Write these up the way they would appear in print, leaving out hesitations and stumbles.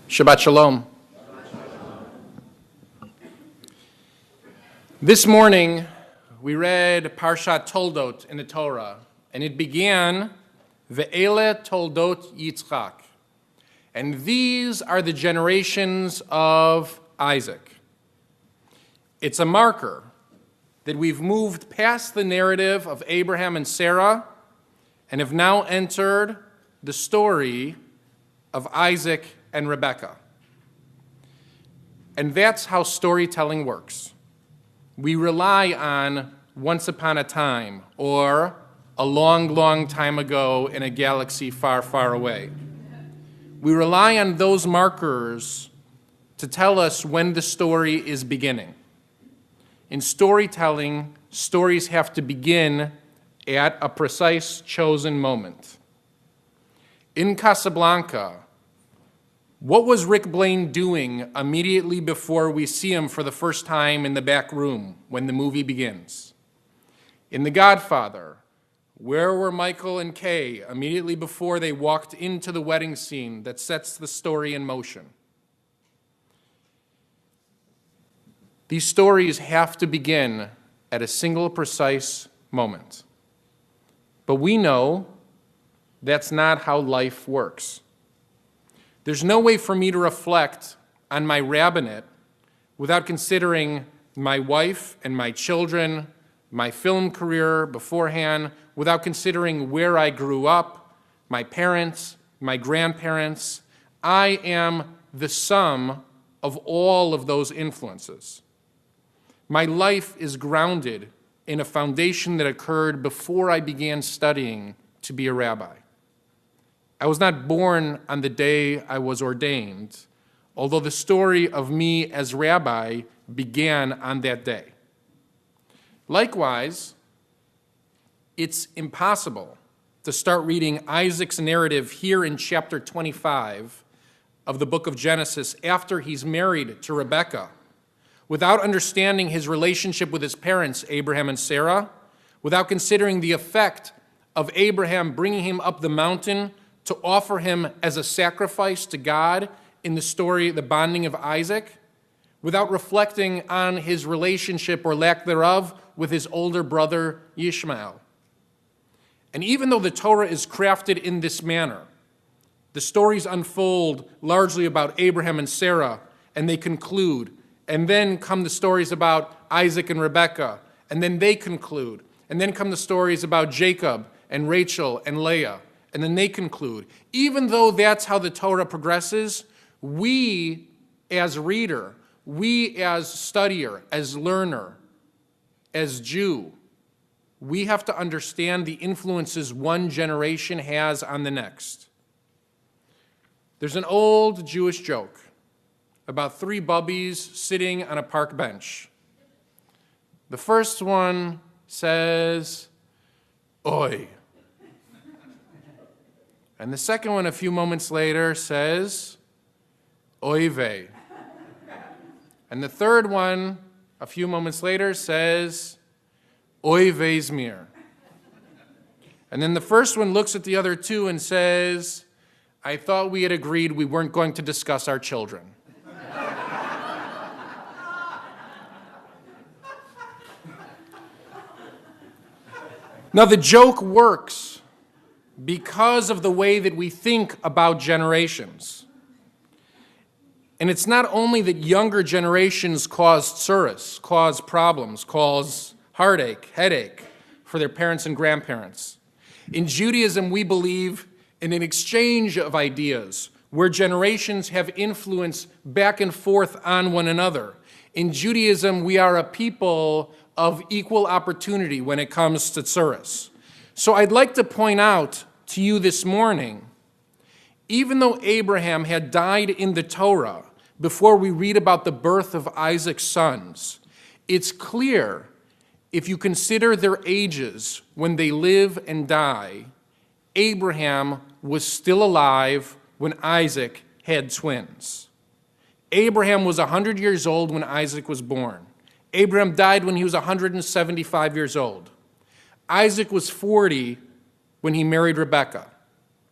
Shabbat Shalom. This morning, we read Parshat Toldot in the Torah, and it began, Ve'ele Toldot Yitzchak. And these are the generations of Isaac. It's a marker that we've moved past the narrative of Abraham and Sarah and have now entered the story of Isaac and Rebekah. And that's how storytelling works. We rely on once upon a time or a long, long time ago in a galaxy far, far away. We rely on those markers to tell us when the story is beginning. In storytelling, stories have to begin at a precise chosen moment. In Casablanca, what was Rick Blaine doing immediately before we see him for the first time in the back room when the movie begins? In The Godfather, where were Michael and Kay immediately before they walked into the wedding scene that sets the story in motion? These stories have to begin at a single precise moment. But we know that's not how life works. There's no way for me to reflect on my rabbinate without considering my wife and my children, my film career beforehand, without considering where I grew up, my parents, my grandparents. I am the sum of all of those influences. My life is grounded in a foundation that occurred before I began studying to be a rabbi. I was not born on the day I was ordained, although the story of me as rabbi began on that day. Likewise, it's impossible to start reading Isaac's narrative here in chapter 25 of the book of Genesis after he's married to Rebekah without understanding his relationship with his parents, Abraham and Sarah, without considering the effect of Abraham bringing him up the mountain to offer him as a sacrifice to God in the story, the bonding of Isaac, without reflecting on his relationship or lack thereof with his older brother, Ishmael. And even though the Torah is crafted in this manner, the stories unfold largely about Abraham and Sarah, and they conclude, and then come the stories about Isaac and Rebekah, and then they conclude, and then come the stories about Jacob and Rachel and Leah, and then they conclude. Even though that's how the Torah progresses, we as reader, we as studier, as learner, as Jew, we have to understand the influences one generation has on the next. There's an old Jewish joke about three bubbies sitting on a park bench. The first one says, "Oi." And the second one, a few moments later, says, "Oy vey." And the third one, a few moments later, says, "Oy vey's mir." And then the first one looks at the other two and says, "I thought we had agreed we weren't going to discuss our children." Now, the joke works because of the way that we think about generations. And it's not only that younger generations cause tsuris, cause problems, cause heartache, headache for their parents and grandparents. In Judaism, we believe in an exchange of ideas where generations have influence back and forth on one another. In Judaism, we are a people of equal opportunity when it comes to tsuris. So I'd like to point out to you this morning, even though Abraham had died in the Torah before we read about the birth of Isaac's sons, it's clear, if you consider their ages when they live and die, Abraham was still alive when Isaac had twins. Abraham was 100 years old when Isaac was born. Abraham died when he was 175 years old. Isaac was 40 when he married Rebekah,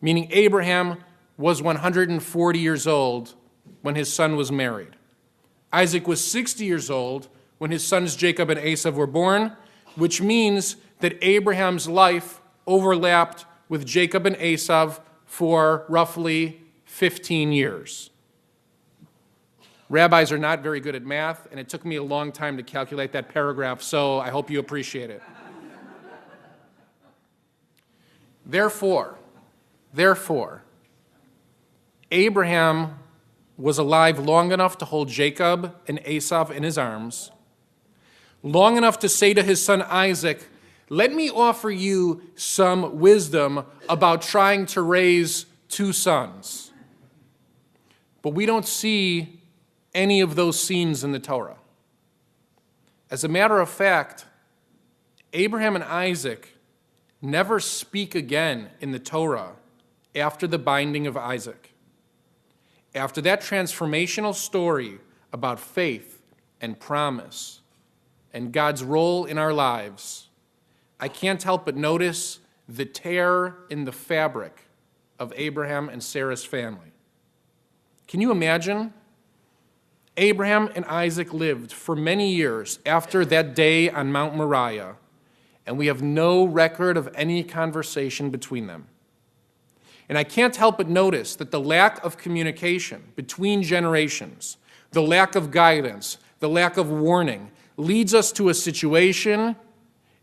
meaning Abraham was 140 years old when his son was married. Isaac was 60 years old when his sons Jacob and Esau were born, which means that Abraham's life overlapped with Jacob and Esau for roughly 15 years. Rabbis are not very good at math, and it took me a long time to calculate that paragraph, so I hope you appreciate it. Therefore, Abraham was alive long enough to hold Jacob and Esau in his arms, long enough to say to his son Isaac, "Let me offer you some wisdom about trying to raise two sons." But we don't see any of those scenes in the Torah. As a matter of fact, Abraham and Isaac never speak again in the Torah after the binding of Isaac. After that transformational story about faith and promise and God's role in our lives, I can't help but notice the tear in the fabric of Abraham and Sarah's family. Can you imagine? Abraham and Isaac lived for many years after that day on Mount Moriah, and we have no record of any conversation between them. And I can't help but notice that the lack of communication between generations, the lack of guidance, the lack of warning, leads us to a situation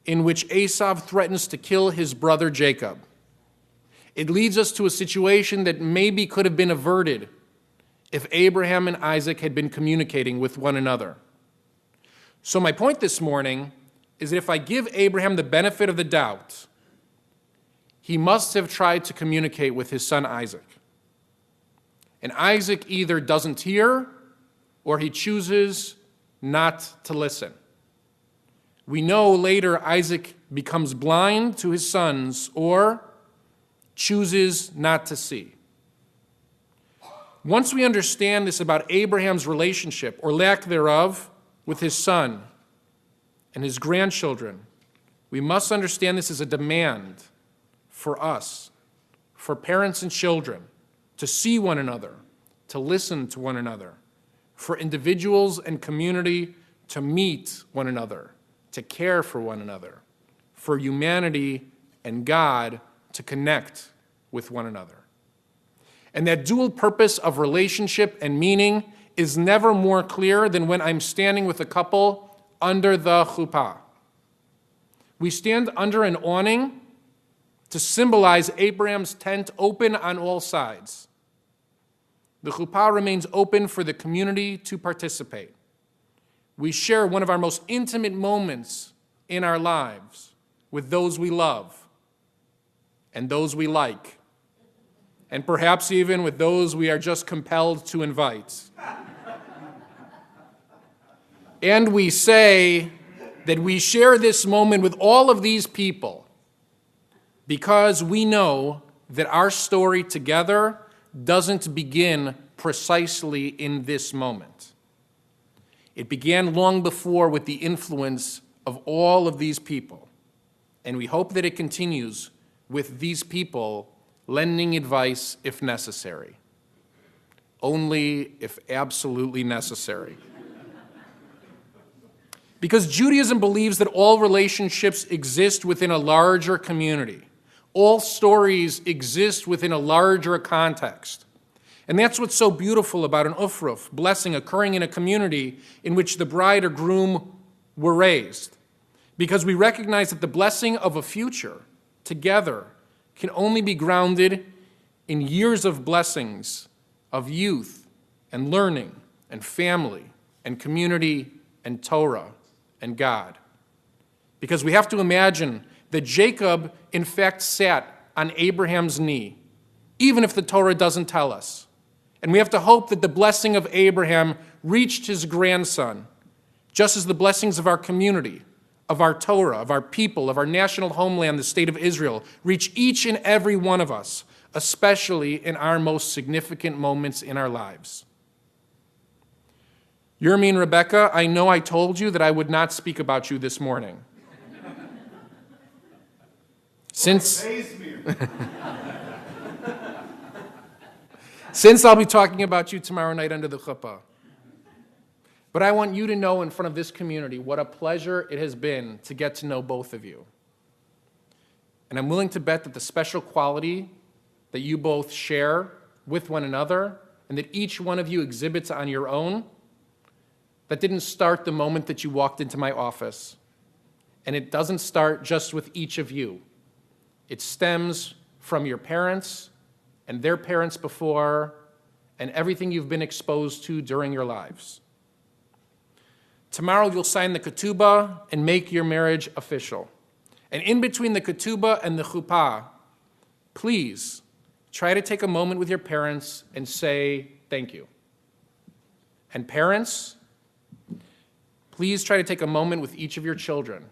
in which Esau threatens to kill his brother Jacob. It leads us to a situation that maybe could have been averted if Abraham and Isaac had been communicating with one another. So my point this morning is that if I give Abraham the benefit of the doubt, he must have tried to communicate with his son Isaac. And Isaac either doesn't hear or he chooses not to listen. We know later Isaac becomes blind to his sons or chooses not to see. Once we understand this about Abraham's relationship, or lack thereof, with his son and his grandchildren, we must understand this as a demand for us, for parents and children, to see one another, to listen to one another, for individuals and community to meet one another, to care for one another, for humanity and God to connect with one another. And that dual purpose of relationship and meaning is never more clear than when I'm standing with a couple under the chuppah. We stand under an awning to symbolize Abraham's tent open on all sides. The chuppah remains open for the community to participate. We share one of our most intimate moments in our lives with those we love and those we like, and perhaps even with those we are just compelled to invite. And we say that we share this moment with all of these people because we know that our story together doesn't begin precisely in this moment. It began long before with the influence of all of these people, and we hope that it continues with these people lending advice if necessary, only if absolutely necessary. Because Judaism believes that all relationships exist within a larger community. All stories exist within a larger context. And that's what's so beautiful about an ufruf, blessing occurring in a community in which the bride or groom were raised. Because we recognize that the blessing of a future together can only be grounded in years of blessings of youth and learning and family and community and Torah and God. Because we have to imagine that Jacob, in fact, sat on Abraham's knee, even if the Torah doesn't tell us. And we have to hope that the blessing of Abraham reached his grandson, just as the blessings of our community, of our Torah, of our people, of our national homeland, the state of Israel, reach each and every one of us, especially in our most significant moments in our lives. Yermi and Rebecca, I know I told you that I would not speak about you this morning. Since since I'll be talking about you tomorrow night under the chuppah. But I want you to know in front of this community what a pleasure it has been to get to know both of you. And I'm willing to bet that the special quality that you both share with one another and that each one of you exhibits on your own, that didn't start the moment that you walked into my office. And it doesn't start just with each of you. It stems from your parents and their parents before and everything you've been exposed to during your lives. Tomorrow you'll sign the ketubah and make your marriage official. And in between the ketubah and the chuppah, please try to take a moment with your parents and say thank you. And parents, please try to take a moment with each of your children,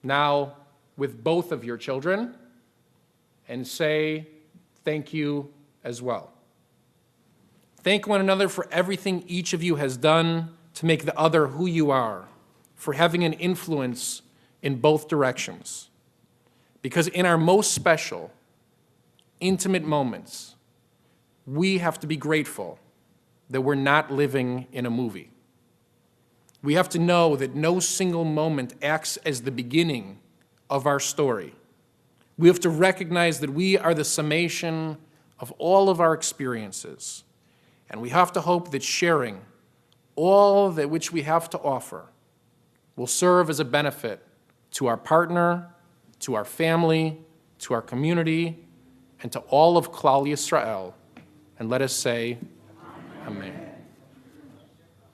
now with both of your children, and say thank you as well. Thank one another for everything each of you has done to make the other who you are, for having an influence in both directions. Because in our most special, intimate moments, we have to be grateful that we're not living in a movie. We have to know that no single moment acts as the beginning of our story. We have to recognize that we are the summation of all of our experiences. And we have to hope that sharing all that which we have to offer will serve as a benefit to our partner, to our family, to our community, and to all of Klal Yisrael. And let us say, Amen.